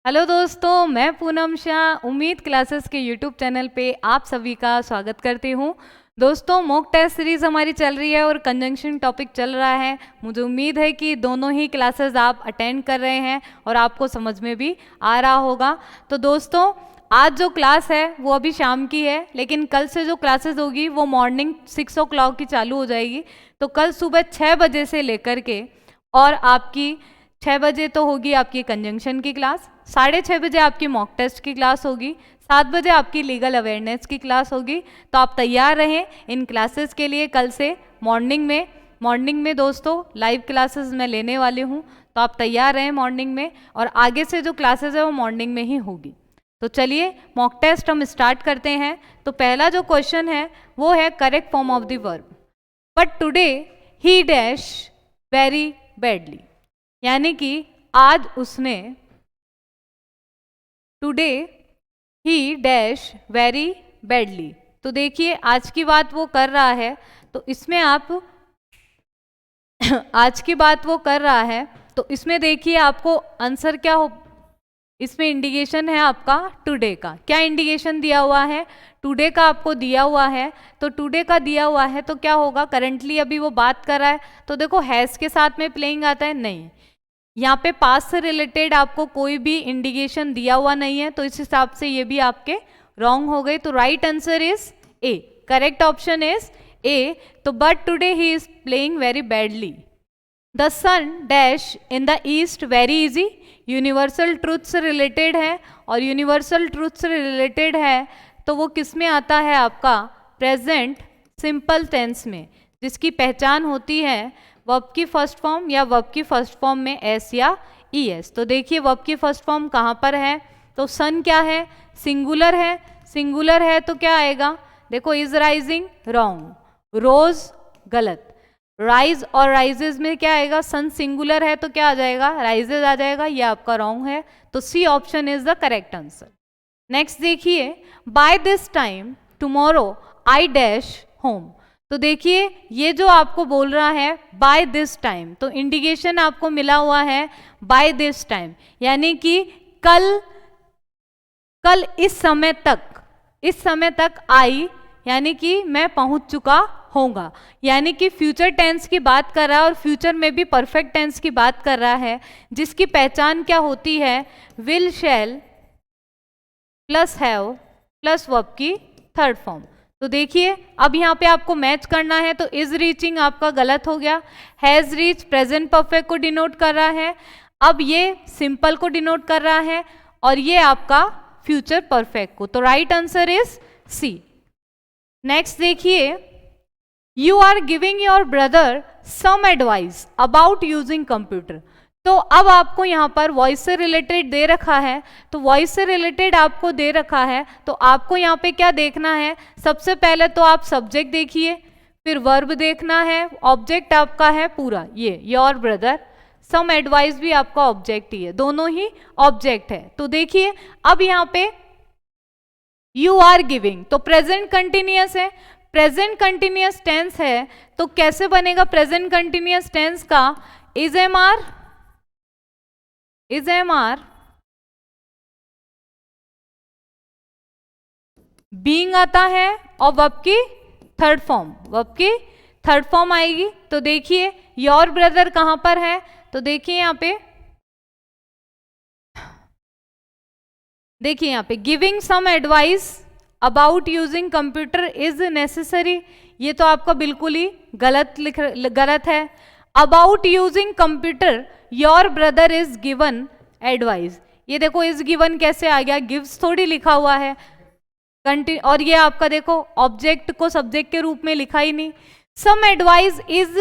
Hello दोस्तों, मैं पूनम शाह उम्मीद क्लासेस के यूट्यूब चैनल पे आप सभी का स्वागत करती हूँ। दोस्तों, मॉक टेस्ट सीरीज हमारी चल रही है और कंजंक्शन टॉपिक चल रहा है। मुझे उम्मीद है कि दोनों ही क्लासेस आप अटेंड कर रहे हैं और आपको समझ में भी आ रहा होगा। तो दोस्तों, आज जो क्लास है वो अभी शाम की है, लेकिन कल से जो क्लासेस होगी वो मॉर्निंग 6 o'clock की चालू हो जाएगी। तो कल सुबह 6 बजे से लेकर के और आपकी 6 बजे तो होगी आपकी कंजंक्शन की क्लास, 6:30 बजे आपकी मॉक टेस्ट की क्लास होगी, 7 बजे आपकी लीगल अवेयरनेस की क्लास होगी। तो आप तैयार रहें इन क्लासेस के लिए। कल से मॉर्निंग में दोस्तों लाइव क्लासेस मैं लेने वाली हूँ, तो आप तैयार रहें मॉर्निंग में, और आगे से जो क्लासेस है वो मॉर्निंग में ही होगी। तो चलिए मॉक टेस्ट हम स्टार्ट करते हैं। तो पहला जो क्वेश्चन है वो है correct form of the verb. But today he dash very badly, यानी कि आज उसने, today he dash very badly. तो देखिए आज की बात वो कर रहा है, तो इसमें आप आज की बात वो कर रहा है, तो इसमें देखिए आपको आंसर क्या हो, इसमें इंडिकेशन है आपका टुडे का। क्या इंडिकेशन दिया हुआ है? टुडे का आपको दिया हुआ है। तो टुडे का दिया हुआ है तो क्या होगा, करंटली अभी वो बात कर रहा है, तो देखो हैज के साथ में प्लेइंग आता है, नहीं, यहाँ पे पास्ट से रिलेटेड आपको कोई भी इंडिकेशन दिया हुआ नहीं है, तो इस हिसाब से ये भी आपके रॉन्ग हो गए। तो right answer is A, correct option is A. तो but today he is playing very badly. The sun dash in the east very easy, universal truth से रिलेटेड है, और यूनिवर्सल ट्रूथ से रिलेटेड है तो वो किस में आता है आपका, प्रेजेंट सिंपल टेंस में, जिसकी पहचान होती है वर्ब की फर्स्ट फॉर्म या वर्ब की फर्स्ट फॉर्म में एस या ई एस। तो देखिए वर्ब की फर्स्ट फॉर्म कहाँ पर है, तो सन क्या है, सिंगुलर है, सिंगुलर है तो क्या आएगा, देखो इज राइजिंग रॉन्ग, रोज गलत, राइज और राइजेज में क्या आएगा, सन सिंगुलर है तो क्या आ जाएगा, राइजेज आ जाएगा, ये आपका रॉन्ग है। तो C option is the correct answer. Next देखिए, by this time tomorrow I dash home. तो देखिए ये जो आपको बोल रहा है बाय दिस टाइम, तो इंडिकेशन आपको मिला हुआ है बाय दिस टाइम, यानी कि कल इस समय तक आई, यानी कि मैं पहुंच चुका होगा, यानी कि फ्यूचर टेंस की बात कर रहा है और फ्यूचर में भी परफेक्ट टेंस की बात कर रहा है, जिसकी पहचान क्या होती है, will shell plus have plus verb की थर्ड फॉर्म। तो देखिए अब यहाँ पे आपको मैच करना है, तो इज रीचिंग आपका गलत हो गया, हैज रीच प्रेजेंट परफेक्ट को डिनोट कर रहा है, अब ये सिंपल को डिनोट कर रहा है, और ये आपका फ्यूचर परफेक्ट को। तो right answer is C. Next देखिए, you are giving your brother some advice about using computer. तो अब आपको यहाँ पर वॉइस से रिलेटेड दे रखा है, तो वॉइस से रिलेटेड आपको दे रखा है, तो आपको यहाँ पे क्या देखना है, सबसे पहले तो आप सब्जेक्ट देखिए, फिर वर्ब देखना है, ऑब्जेक्ट आपका है पूरा ये योर ब्रदर, सम एडवाइस भी आपका ऑब्जेक्ट ही है, दोनों ही ऑब्जेक्ट है। तो देखिए अब यहाँ पे यू आर गिविंग तो प्रेजेंट कंटिन्यूअस है, प्रेजेंट कंटिन्यूअस टेंस है, तो कैसे बनेगा प्रेजेंट कंटिन्यूअस टेंस का, इज एम आर बीइंग आता है, और वर्ब की थर्ड फॉर्म आएगी। तो देखिए योर ब्रदर कहां पर है, तो देखिए यहाँ पे giving some advice about using computer is necessary, ये तो आपका बिल्कुल ही गलत है। About using computer your brother is given advice, ये देखो इज गिवन कैसे आ गया, गिव्स थोड़ी लिखा हुआ है, और ये आपका देखो ऑब्जेक्ट को सब्जेक्ट के रूप में लिखा ही नहीं। सम एडवाइस इज,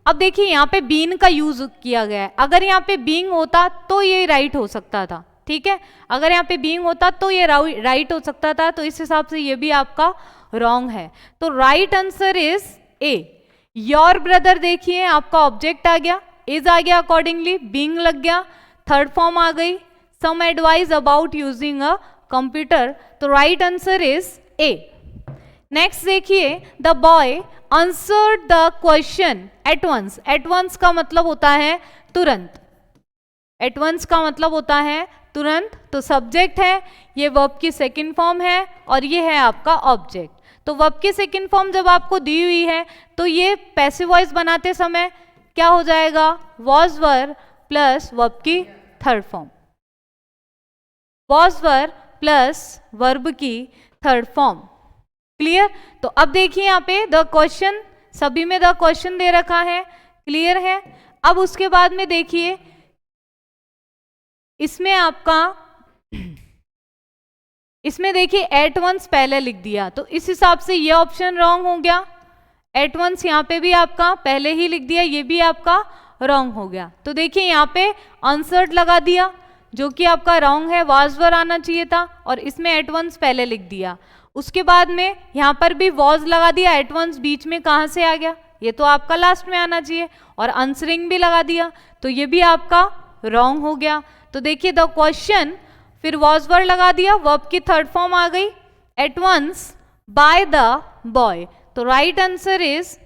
अब देखिए यहाँ पे बीन का यूज किया गया है, अगर यहाँ पे बीइंग होता तो ये राइट हो सकता था, ठीक है, अगर यहाँ पे बीइंग होता तो ये राइट हो सकता था, तो इस हिसाब से ये भी आपका रॉन्ग है। तो right answer is A, your brother देखिए आपका ऑब्जेक्ट आ गया, इज आ गया, अकॉर्डिंगली बीइंग लग गया, थर्ड फॉर्म आ गई, some advice about using a computer, तो right answer is A. Next देखिए, the boy answered the question at once का मतलब होता है तुरंत, एट वंस का मतलब होता है तुरंत, तो सब्जेक्ट है, ये वर्ब की सेकंड फॉर्म है और ये है आपका ऑब्जेक्ट। तो वर्ब की सेकंड फॉर्म जब आपको दी हुई है तो ये पैसिव वॉइस बनाते समय क्या हो जाएगा, वॉज वर प्लस वर्ब की third form, was were plus verb की थर्ड फॉर्म। क्लियर? तो अब देखिए यहाँ पे द क्वेश्चन, सभी में द क्वेश्चन दे रखा है, क्लियर है। अब उसके बाद में देखिए इसमें आपका इसमें देखिए एट वंस पहले लिख दिया, तो इस हिसाब से ये ऑप्शन रॉन्ग हो गया। एट वंस यहाँ पे भी आपका पहले ही लिख दिया, ये भी आपका रॉन्ग हो गया। तो देखिए यहाँ पे अनसर्ट लगा दिया जो कि आपका रॉन्ग है, वाज वर आना चाहिए था और इसमें एट वंस पहले लिख दिया। उसके बाद में यहाँ पर भी वॉज लगा दिया, एट वंस बीच में कहाँ से आ गया, ये तो आपका लास्ट में आना चाहिए, और आंसरिंग भी लगा दिया, तो ये भी आपका रॉन्ग हो गया। तो देखिए द क्वेश्चन, फिर वॉज वर लगा दिया, वर्ब की थर्ड फॉर्म आ गई, at once by the boy, तो right answer is,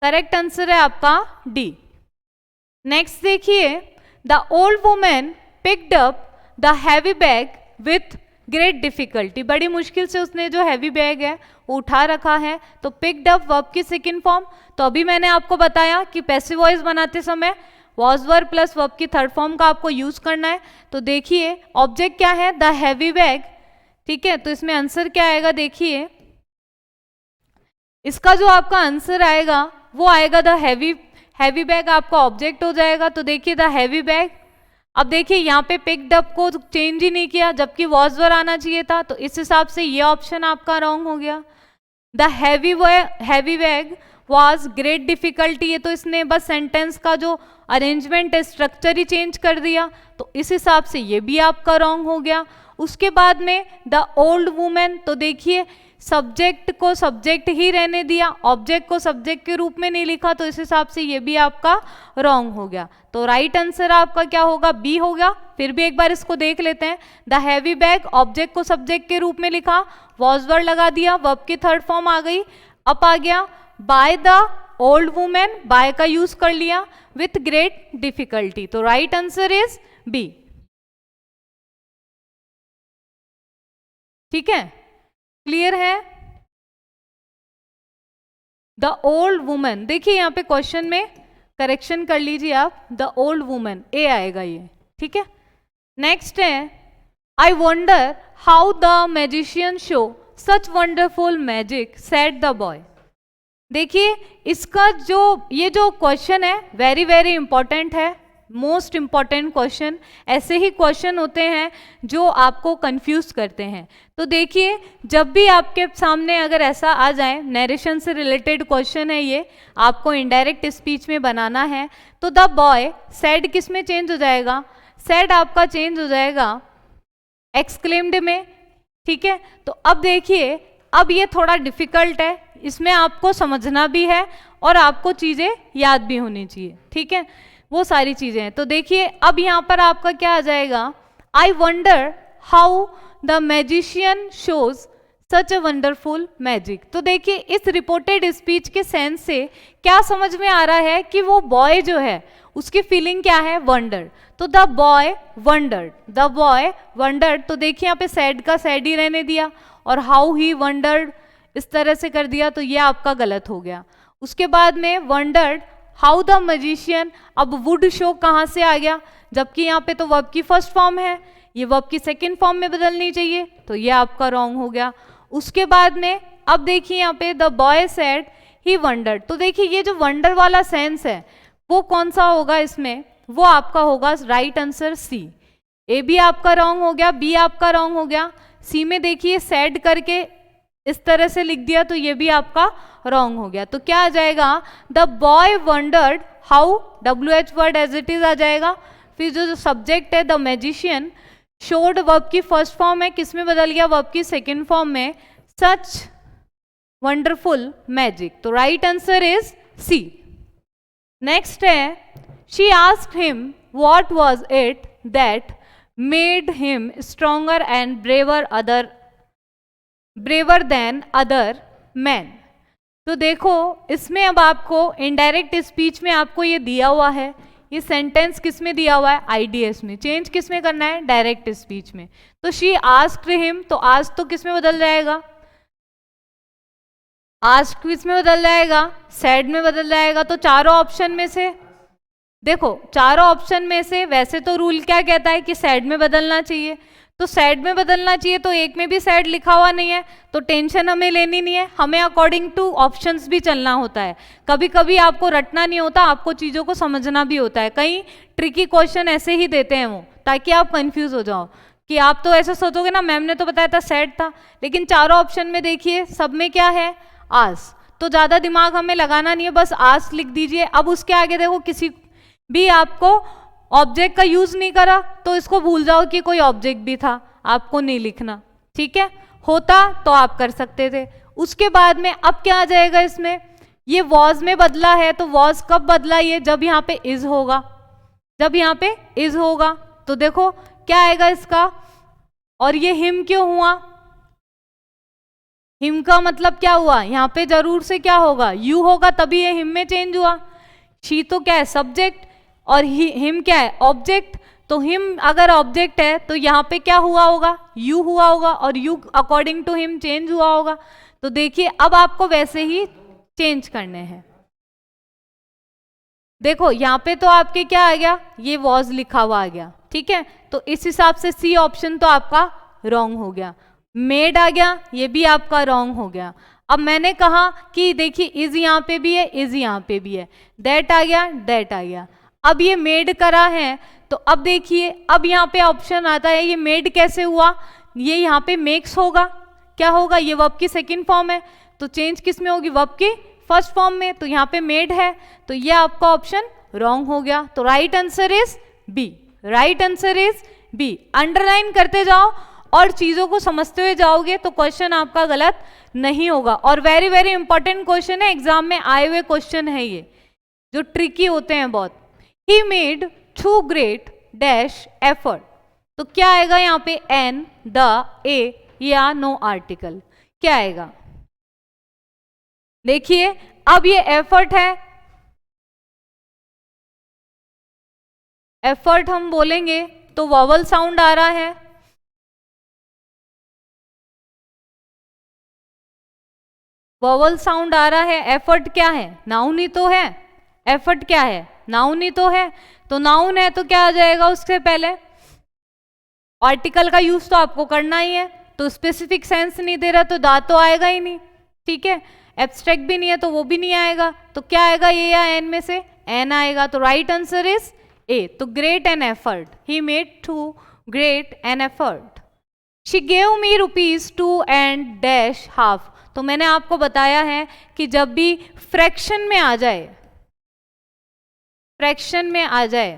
correct answer है आपका डी। नेक्स्ट देखिए the old women picked up the heavy bag with great difficulty, बड़ी मुश्किल से उसने जो हैवी बैग है वो उठा रखा है, तो पिक्ड अप वर्ब की सेकंड फॉर्म। तो अभी मैंने आपको बताया कि पैसिव वॉइस बनाते समय वॉज वर प्लस वर्ब की थर्ड फॉर्म का आपको यूज करना है। तो देखिए ऑब्जेक्ट क्या है, द हैवी बैग, ठीक है, तो इसमें आंसर क्या आएगा, देखिए इसका जो आपका आंसर आएगा वो आएगा द हैवी बैग, आपका ऑब्जेक्ट हो जाएगा। तो देखिए द हैवी बैग, अब देखिए यहाँ पे पिक्ड अप को चेंज ही नहीं किया जबकि वॉज वर आना चाहिए था, तो इस हिसाब से ये ऑप्शन आपका रॉन्ग हो गया। The heavy bag was great difficulty, ये तो इसने बस सेंटेंस का जो अरेंजमेंट है, स्ट्रक्चर ही चेंज कर दिया, तो इस हिसाब से ये भी आपका रॉन्ग हो गया। उसके बाद में द ओल्ड वुमेन, तो देखिए सब्जेक्ट को सब्जेक्ट ही रहने दिया, ऑब्जेक्ट को सब्जेक्ट के रूप में नहीं लिखा, तो इस हिसाब से ये भी आपका रॉन्ग हो गया। तो राइट आंसर आपका क्या होगा, बी होगा। फिर भी एक बार इसको देख लेते हैं, द हैवी बैग, ऑब्जेक्ट को सब्जेक्ट के रूप में लिखा, वॉज वर लगा दिया, वर्ब की थर्ड फॉर्म आ गई, अप आ गया, by the old women, by का यूज कर लिया, विथ ग्रेट डिफिकल्टी, तो राइट आंसर इज बी। ठीक है, क्लियर है। द ओल्ड वुमेन, देखिए यहाँ पे क्वेश्चन में करेक्शन कर लीजिए आप, द ओल्ड वुमेन ए आएगा ये, ठीक है। नेक्स्ट है I wonder how the magician show such wonderful magic said the boy. देखिए इसका जो ये जो क्वेश्चन है वेरी वेरी इंपॉर्टेंट है, मोस्ट इंपॉर्टेंट क्वेश्चन। ऐसे ही क्वेश्चन होते हैं जो आपको कंफ्यूज करते हैं। तो देखिए जब भी आपके सामने अगर ऐसा आ जाए, नरेशन से रिलेटेड क्वेश्चन है ये, आपको इनडायरेक्ट स्पीच में बनाना है, तो द बॉय सेड किस में चेंज हो जाएगा, सेड आपका चेंज हो जाएगा एक्सक्लेम्ड में, ठीक है। तो अब देखिए अब ये थोड़ा डिफिकल्ट है, इसमें आपको समझना भी है और आपको चीजें याद भी होनी चाहिए, ठीक है, वो सारी चीजें हैं। तो देखिए अब यहाँ पर आपका क्या आ जाएगा, I wonder how the magician shows such a wonderful magic. तो देखिए इस रिपोर्टेड स्पीच के सेंस से क्या समझ में आ रहा है कि वो बॉय जो है उसकी फीलिंग क्या है, वंडर। तो the boy wondered, the boy wondered, तो देखिए यहाँ पे सैड का सैड ही रहने दिया और हाउ ही वंडर्ड इस तरह से कर दिया, तो ये आपका गलत हो गया। उसके बाद में वंडर्ड हाउ द मैजिशियन, अब वुड शो कहाँ से आ गया, जबकि यहाँ पे तो वर्ब की फर्स्ट फॉर्म है, ये वर्ब की सेकंड फॉर्म में बदलनी चाहिए, तो ये आपका रॉन्ग हो गया। उसके बाद में अब देखिए यहाँ पे the boy said he wondered, तो देखिए ये जो वंडर वाला सेंस है वो कौन सा होगा इसमें, वो आपका होगा राइट आंसर सी। ए भी आपका रॉन्ग हो गया, बी आपका रॉन्ग हो गया, सी में देखिए सेड करके इस तरह से लिख दिया, तो ये भी आपका रॉन्ग हो गया। तो क्या आ जाएगा, the boy wondered how, WH word as it is आ जाएगा। फिर जो सब्जेक्ट है द मैजिशियन, शोड वर्ब की फर्स्ट फॉर्म है, किस में बदल गया, वर्ब की सेकेंड फॉर्म में, सच वंडरफुल मैजिक, तो right answer is C. Next है she asked him what was it that made him stronger and braver than other man. तो देखो इसमें अब आपको इनडायरेक्ट स्पीच में आपको ये दिया हुआ है, ये सेंटेंस किस में दिया हुआ है, आईडीएस में। चेंज किस में करना है, डायरेक्ट स्पीच में। तो शी आस्क्ड हिम, तो आस्क तो किस में बदल जाएगा, आस्क किस में बदल जाएगा, सेड में बदल जाएगा। तो चारों ऑप्शन में से देखो, चारों ऑप्शन में से वैसे तो रूल क्या कहता है कि सेड में बदलना चाहिए, तो सेड में बदलना चाहिए, तो एक में भी सेड लिखा हुआ नहीं है, तो टेंशन हमें लेनी नहीं है। हमें अकॉर्डिंग टू ऑप्शंस भी चलना होता है। कभी कभी आपको रटना नहीं होता, आपको चीज़ों को समझना भी होता है। कई ट्रिकी क्वेश्चन ऐसे ही देते हैं वो, ताकि आप कंफ्यूज हो जाओ कि आप तो ऐसे सोचोगे ना मैम ने तो बताया था सेड था, लेकिन चारों ऑप्शन में देखिए सब में क्या है, आस। तो ज़्यादा दिमाग हमें लगाना नहीं है, बस आस लिख दीजिए। अब उसके आगे देखो किसी भी आपको ऑब्जेक्ट का यूज नहीं करा तो इसको भूल जाओ कि कोई ऑब्जेक्ट भी था, आपको नहीं लिखना, ठीक है। होता तो आप कर सकते थे। उसके बाद में अब क्या आ जाएगा इसमें, ये वॉज में बदला है, तो वॉज कब बदला, ये जब यहाँ पे इज होगा, जब यहाँ पे इज होगा। तो देखो क्या आएगा इसका, और ये हिम क्यों हुआ, हिम का मतलब क्या हुआ, यहाँ पे जरूर से क्या होगा, यू होगा, तभी ये हिम में चेंज हुआ। शी तो क्या है, सब्जेक्ट, और हिम क्या है, ऑब्जेक्ट। तो हिम अगर ऑब्जेक्ट है तो यहाँ पे क्या हुआ होगा, यू हुआ होगा, और you according to him change हुआ होगा। तो देखिए अब आपको वैसे ही चेंज करने हैं। देखो यहाँ पे तो आपके क्या आ गया, ये वॉज लिखा हुआ आ गया, ठीक है। तो इस हिसाब से सी ऑप्शन तो आपका रॉन्ग हो गया। मेड आ गया, ये भी आपका रॉन्ग हो गया। अब मैंने कहा कि देखिए इज यहाँ पे भी है, इज यहाँ पे भी है, दैट आ गया, दैट आ गया। अब ये मेड करा है, तो अब देखिए अब यहाँ पे ऑप्शन आता है, ये मेड कैसे हुआ, ये यहाँ पे मेक्स होगा, क्या होगा, ये वर्ब की सेकंड फॉर्म है, तो चेंज किस में होगी, वर्ब की फर्स्ट फॉर्म में। तो यहाँ पे मेड है, तो ये आपका ऑप्शन रॉन्ग हो गया। तो right answer is B, right answer is B. Underline करते जाओ और चीजों को समझते हुए जाओगे तो क्वेश्चन आपका गलत नहीं होगा। और वेरी वेरी इंपॉर्टेंट क्वेश्चन है, एग्जाम में आए हुए क्वेश्चन है ये, जो ट्रिकी होते हैं बहुत। He made too great dash effort, तो क्या आएगा यहाँ पे, एन, द, ए या नो आर्टिकल, क्या आएगा। देखिए अब ये एफर्ट है, एफर्ट हम बोलेंगे तो वॉवल साउंड आ रहा है, वॉवल साउंड आ रहा है। एफर्ट क्या है, नाउन ही तो है, एफर्ट क्या है, नाउन ही तो है। तो नाउन है तो क्या आ जाएगा, उससे पहले आर्टिकल का यूज तो आपको करना ही है, तो स्पेसिफिक सेंस नहीं दे रहा तो दा तो आएगा ही नहीं, ठीक है। एब्स्ट्रैक्ट भी नहीं है तो वो भी नहीं आएगा, तो क्या आएगा, ये या एन में से एन आएगा। तो राइट आंसर इज ए। तो great an effort, he made too great an effort. She gave me ₹2 and dash half. तो मैंने आपको बताया है कि जब भी फ्रैक्शन में आ जाए, फ्रैक्शन में आ जाए,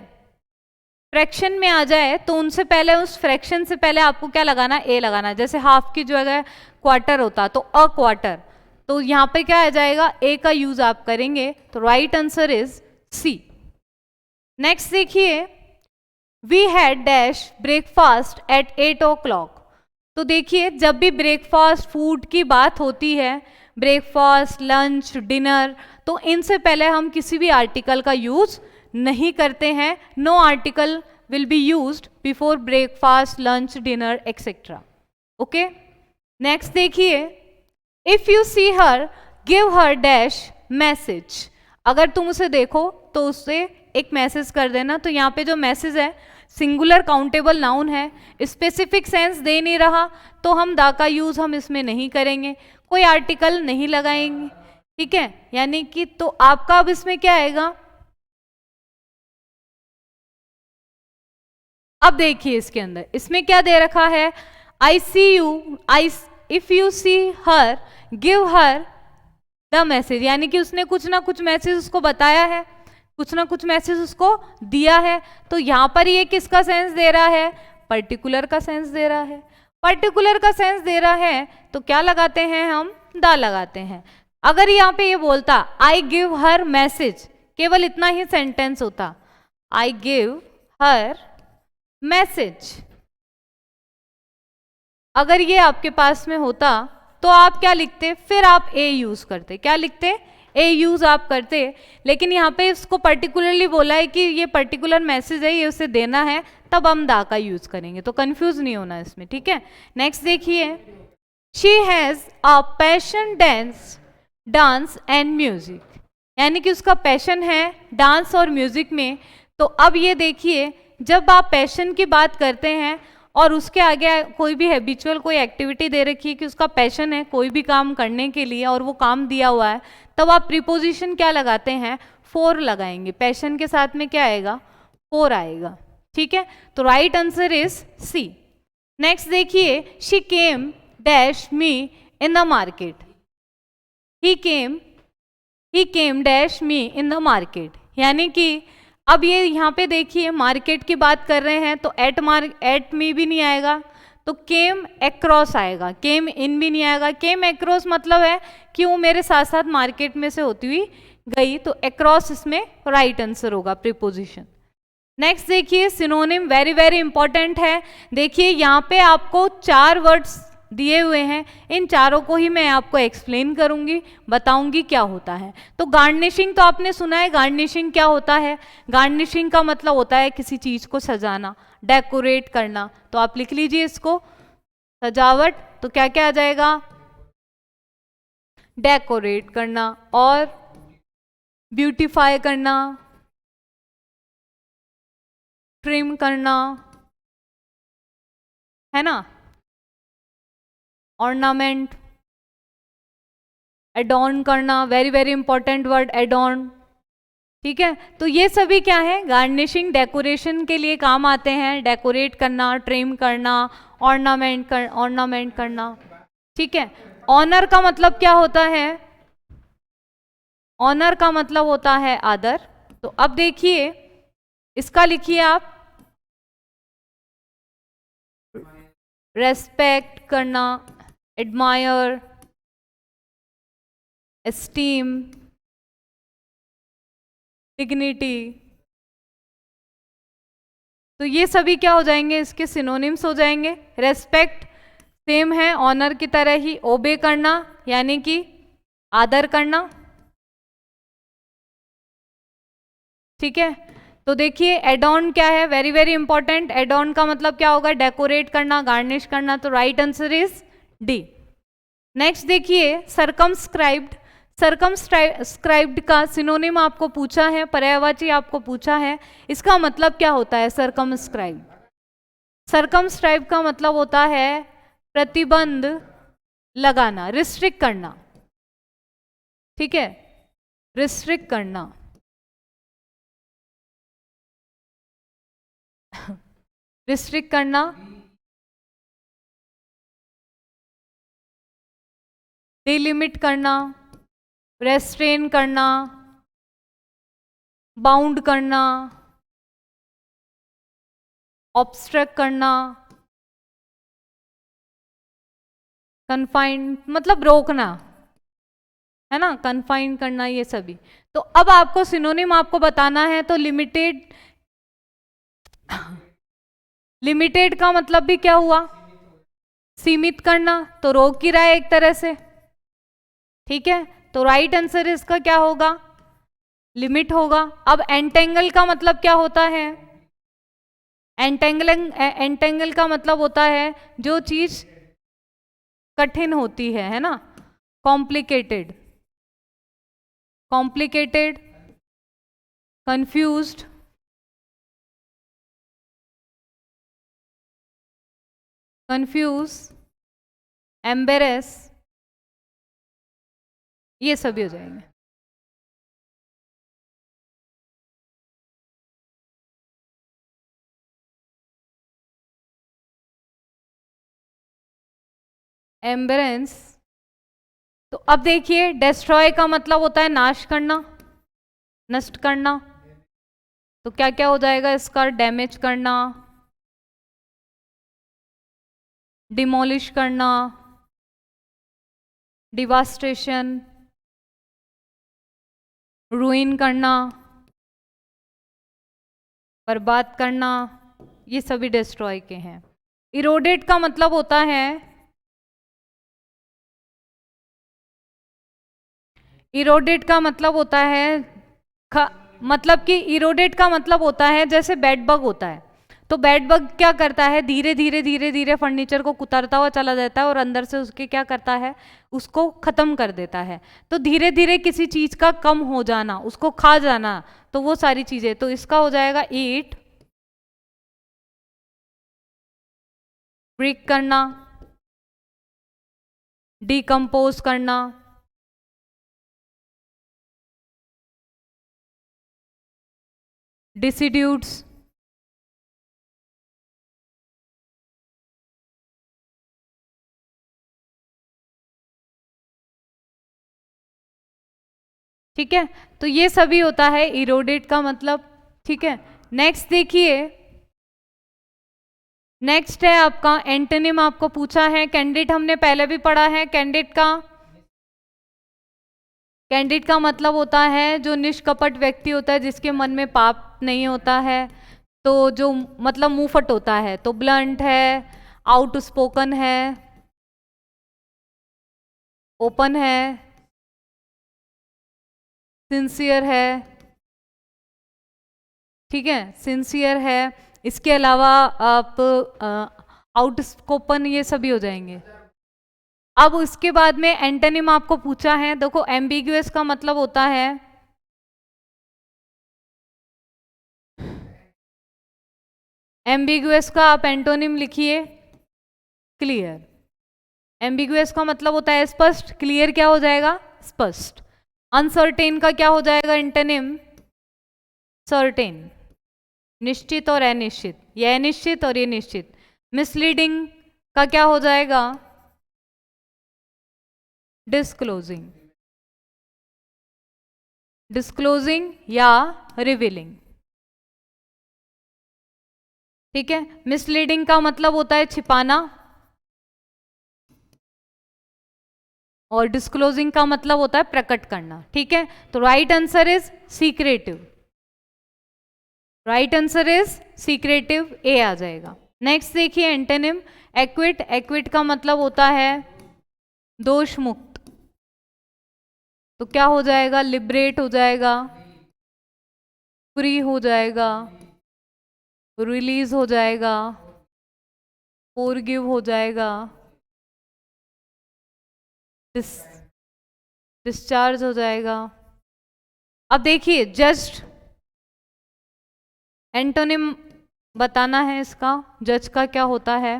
फ्रैक्शन में आ जाए तो उनसे पहले, उस फ्रैक्शन से पहले आपको क्या लगाना, ए लगाना। जैसे हाफ की जो है क्वार्टर होता तो अ क्वार्टर, तो यहाँ पे क्या आ जाएगा, ए का यूज आप करेंगे। तो right answer is C. Next देखिए, we had dash breakfast at 8 o'clock। तो देखिए जब भी ब्रेकफास्ट फूड की बात होती है, ब्रेकफास्ट, लंच, डिनर, तो इनसे पहले हम किसी भी आर्टिकल का यूज नहीं करते हैं। No article will be used before breakfast, lunch, dinner etcetera. Okay, next देखिए, if you see her give her dash message. अगर तुम उसे देखो तो उससे एक मैसेज कर देना। तो यहाँ पे जो मैसेज है सिंगुलर काउंटेबल नाउन है, स्पेसिफिक सेंस दे नहीं रहा, तो हम दा का यूज हम इसमें नहीं करेंगे, कोई आर्टिकल नहीं लगाएंगे, ठीक है। यानी कि तो आपका अब इसमें क्या आएगा, अब देखिए इसके अंदर इसमें क्या दे रखा है, I see you, I if you see her give her the message. यानी कि उसने कुछ ना कुछ मैसेज उसको बताया है, कुछ ना कुछ मैसेज उसको दिया है। तो यहां पर ये किसका सेंस दे रहा है, पर्टिकुलर का सेंस दे रहा है। पर्टिकुलर का सेंस दे रहा है तो क्या लगाते हैं हम, द लगाते हैं। अगर यहाँ पे ये बोलता आई गिव हर मैसेज, केवल इतना ही सेंटेंस होता, आई गिव हर मैसेज। अगर ये आपके पास में होता तो आप क्या लिखते, फिर आप ए यूज करते, क्या लिखते, ए यूज आप करते, लेकिन यहाँ पे इसको पर्टिकुलरली बोला है कि ये पर्टिकुलर मैसेज है, ये उसे देना है, तब हम दा का यूज करेंगे, तो कंफ्यूज नहीं होना इसमें, ठीक है। नेक्स्ट देखिए, she has a passion dance and music, यानी कि उसका पैशन है डांस और म्यूजिक में। तो अब ये देखिए, जब आप पैशन की बात करते हैं और उसके आगे कोई भी हैबिचुअल कोई एक्टिविटी दे रखी है कि उसका पैशन है कोई भी काम करने के लिए और वो काम दिया हुआ है, तब आप प्रीपोजिशन क्या लगाते हैं, फॉर लगाएंगे। पैशन के साथ में क्या आएगा, फॉर आएगा, ठीक है। तो right answer is C. Next देखिए, she came dash me in the market, he came dash me in the market, यानी कि अब ये यहाँ पे देखिए मार्केट की बात कर रहे हैं, तो एट मी भी नहीं आएगा, तो केम एक्रॉस आएगा, केम इन भी नहीं आएगा। केम एक्रॉस मतलब है कि वो मेरे साथ साथ मार्केट में से होती हुई गई, तो एक्रॉस इसमें राइट आंसर होगा प्रीपोजिशन। नेक्स्ट देखिए, सिनोनिम वेरी वेरी इंपॉर्टेंट है। देखिए यहाँ पे आपको 4 वर्ड्स दिए हुए हैं, इन चारों को ही मैं आपको एक्सप्लेन करूंगी, बताऊंगी क्या होता है। तो गार्निशिंग तो आपने सुना है, गार्निशिंग क्या होता है, गार्निशिंग का मतलब होता है किसी चीज को सजाना, डेकोरेट करना। तो आप लिख लीजिए इसको, सजावट, तो क्या क्या आ जाएगा, डेकोरेट करना और ब्यूटीफाई करना, ट्रिम करना, है ना, ऑर्नामेंट, एडॉर्न करना, वेरी वेरी इंपॉर्टेंट वर्ड एडॉर्न, ठीक है। तो ये सभी क्या है, गार्निशिंग डेकोरेशन के लिए काम आते हैं, डेकोरेट करना, ट्रिम करना, ऑर्नामेंट करना, ठीक है। ऑनर का मतलब क्या होता है, ऑनर का मतलब होता है आदर। तो अब देखिए इसका लिखिए आप, रेस्पेक्ट करना, एडमायर, एस्टीम, डिग्निटी, तो ये सभी क्या हो जाएंगे, इसके सिनोनिम्स हो जाएंगे। रेस्पेक्ट सेम है ऑनर की तरह ही, ओबे करना यानी कि आदर करना, ठीक है। तो देखिए एडॉर्न क्या है, वेरी वेरी इंपॉर्टेंट, एडॉर्न का मतलब क्या होगा, डेकोरेट करना, गार्निश करना, तो right answer is D. Next देखिए, सरकमस्क्राइब्ड, सरकमस्क्राइब्ड का सिनोनिम आपको पूछा है, पर्यायवाची आपको पूछा है, इसका मतलब क्या होता है सरकमस्क्राइब। सरकमस्क्राइब का मतलब होता है प्रतिबंध लगाना, रिस्ट्रिक्ट करना, ठीक है, रिस्ट्रिक्ट करना, रिस्ट्रिक्ट करना, डिलिमिट करना, रेस्ट्रेन करना, बाउंड करना, ऑब्स्ट्रक्ट करना, कन्फाइन मतलब रोकना, है ना, कन्फाइन करना, ये सभी। तो अब आपको सिनोनिम आपको बताना है, तो लिमिटेड, लिमिटेड का मतलब भी क्या हुआ, सीमित करना, तो रोक ही रहा है एक तरह से, ठीक है। तो राइट आंसर इसका क्या होगा, लिमिट होगा। अब एंटेंगल का मतलब क्या होता है, एंटेंगल का मतलब होता है जो चीज कठिन होती है ना, complicated, complicated, confused, confuse, embarrass, ये सभी हो जाएंगे। एम्बेरेंस, तो अब देखिए डेस्ट्रॉय का मतलब होता है नाश करना, नष्ट करना, तो क्या क्या हो जाएगा इसका, डैमेज करना, डिमोलिश करना, डिवास्टेशन, रूइन करना, बर्बाद करना, ये सभी डिस्ट्रॉय के हैं। इरोडेट का मतलब होता है, इरोडेट का मतलब होता है मतलब कि इरोडेट का मतलब होता है जैसे बेड बग होता है, तो बेड बग क्या करता है, धीरे धीरे धीरे धीरे फर्नीचर को कुतरता हुआ चला जाता है और अंदर से उसके क्या करता है, उसको खत्म कर देता है। तो धीरे धीरे किसी चीज का कम हो जाना, उसको खा जाना, तो वो सारी चीजें, तो इसका हो जाएगा ईट, ब्रेक करना, डिकम्पोज करना, डिसिड्यूट्स, ठीक है। तो ये सभी होता है इरोडेट का मतलब, ठीक है। नेक्स्ट देखिए, नेक्स्ट है आपका एंटोनिम, आपको पूछा है कैंडिड, हमने पहले भी पढ़ा है कैंडिड का। कैंडिड का मतलब होता है जो निष्कपट व्यक्ति होता है, जिसके मन में पाप नहीं होता है, तो जो मतलब मुंहफट होता है, तो ब्लंट है, आउट स्पोकन है, ओपन है, सिंसियर है, ठीक है, सिंसियर है। इसके अलावा आप आउट स्पोकन, ये सभी हो जाएंगे। अब उसके बाद में एंटोनिम आपको पूछा है, देखो एम्बिगुअस का मतलब होता है, एम्बिगुअस का आप एंटोनिम लिखिए क्लियर। एम्बिगुअस का मतलब होता है स्पष्ट, क्लियर क्या हो जाएगा, स्पष्ट। अनसर्टेन का क्या हो जाएगा एंटोनिम, सर्टेन, निश्चित और अनिश्चित, ये अनिश्चित और ये निश्चित। मिसलीडिंग का क्या हो जाएगा, डिस्क्लोजिंग, डिस्क्लोजिंग या रिवीलिंग, ठीक है। मिसलीडिंग का मतलब होता है छिपाना, और डिस्क्लोजिंग का मतलब होता है प्रकट करना, ठीक है। तो right answer is secretive, right answer is secretive, A आ जाएगा। नेक्स्ट देखिए एंटोनिम एक्विट, एक्विट का मतलब होता है दोष मुक्त, तो क्या हो जाएगा, लिबरेट हो जाएगा, फ्री हो जाएगा, रिलीज हो जाएगा, फॉरगिव हो जाएगा, डिस्चार्ज हो जाएगा। अब देखिए जस्ट, एंटोनिम बताना है इसका, जज का क्या होता है,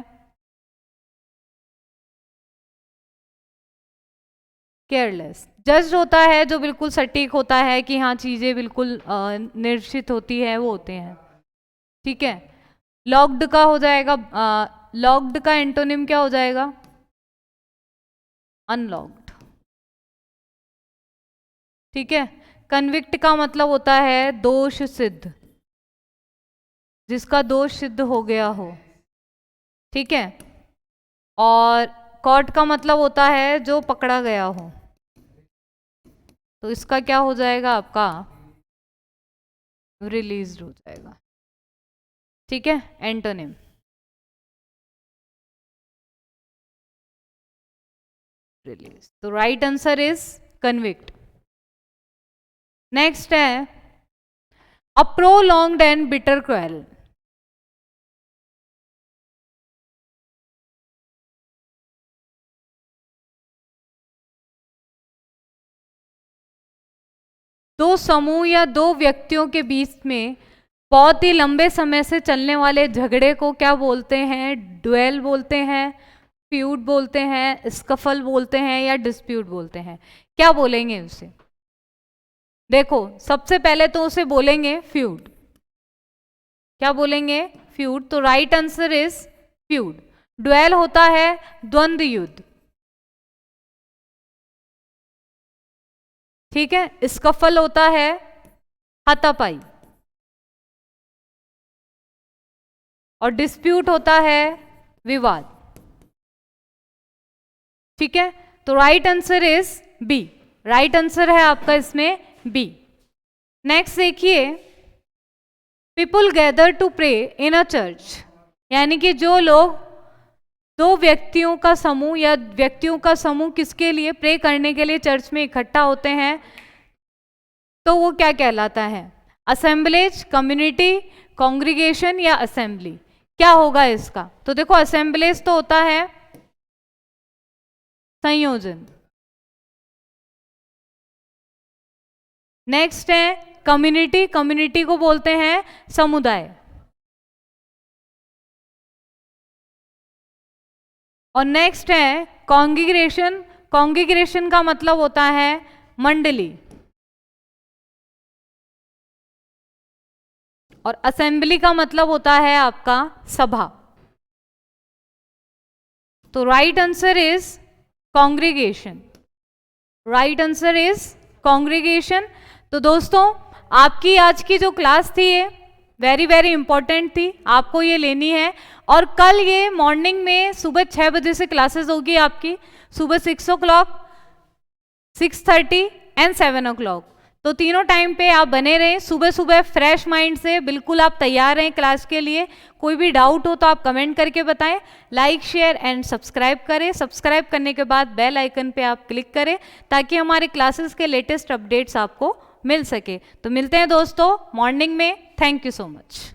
केयरलेस। जज होता है जो बिल्कुल सटीक होता है कि हाँ चीजें बिल्कुल निश्चित होती है, वो होते हैं, ठीक है। लॉक्ड का हो जाएगा, लॉक्ड का एंटोनिम क्या हो जाएगा, अनलॉक्ड, ठीक है। कन्विक्ट का मतलब होता है दोष सिद्ध, जिसका दोष सिद्ध हो गया हो, ठीक है। और कॉट का मतलब होता है जो पकड़ा गया हो, तो इसका क्या हो जाएगा आपका, रिलीज हो जाएगा, ठीक है। एंटोनिम रिलीज, तो right answer is convict. Next है अ प्रोलॉन्ग्ड एंड बिटर क्वेल, दो समूह या दो व्यक्तियों के बीच में बहुत ही लंबे समय से चलने वाले झगड़े को क्या बोलते हैं, ड्वेल बोलते हैं, फ्यूड बोलते हैं, स्कफल बोलते हैं, या डिस्प्यूट बोलते हैं, क्या बोलेंगे उसे। देखो सबसे पहले तो उसे बोलेंगे फ्यूड, क्या बोलेंगे, फ्यूड, तो right answer is feud. Duel होता है द्वंद्व युद्ध, ठीक है। स्कफल होता है हाथापाई, और डिस्प्यूट होता है विवाद, ठीक है। तो right answer is B, right answer है आपका इसमें बी। नेक्स्ट देखिए people gather to pray in a church, यानी कि जो लोग दो व्यक्तियों का समूह या व्यक्तियों का समूह किसके लिए प्रे करने के लिए चर्च में इकट्ठा होते हैं, तो वो क्या कहलाता है? असेंबलेज, कम्युनिटी, कांग्रीगेशन या असेंबली? क्या होगा इसका? तो देखो असेंबलेज तो होता है संयोजन, नेक्स्ट है कम्युनिटी, कम्युनिटी को बोलते हैं समुदाय, और नेक्स्ट है कांग्रीगेशन, कांग्रीगेशन का मतलब होता है मंडली, और असेंबली का मतलब होता है आपका सभा। तो right answer is congregation, right answer is congregation. तो दोस्तों आपकी आज की जो क्लास थी ये वेरी वेरी इंपॉर्टेंट थी, आपको ये लेनी है। और कल ये मॉर्निंग में सुबह 6 बजे से क्लासेस होगी आपकी, सुबह 6 o'clock, 6:30 एंड 7 o'clock। तो तीनों टाइम पे आप बने रहें, सुबह सुबह फ्रेश माइंड से बिल्कुल आप तैयार रहें क्लास के लिए। कोई भी डाउट हो तो आप कमेंट करके बताएं, लाइक शेयर एंड सब्सक्राइब करें। सब्सक्राइब करने के बाद बेल आइकन पे आप क्लिक करें ताकि हमारे क्लासेस के लेटेस्ट अपडेट्स आपको मिल सके। तो मिलते हैं दोस्तों मॉर्निंग में। Thank you so much.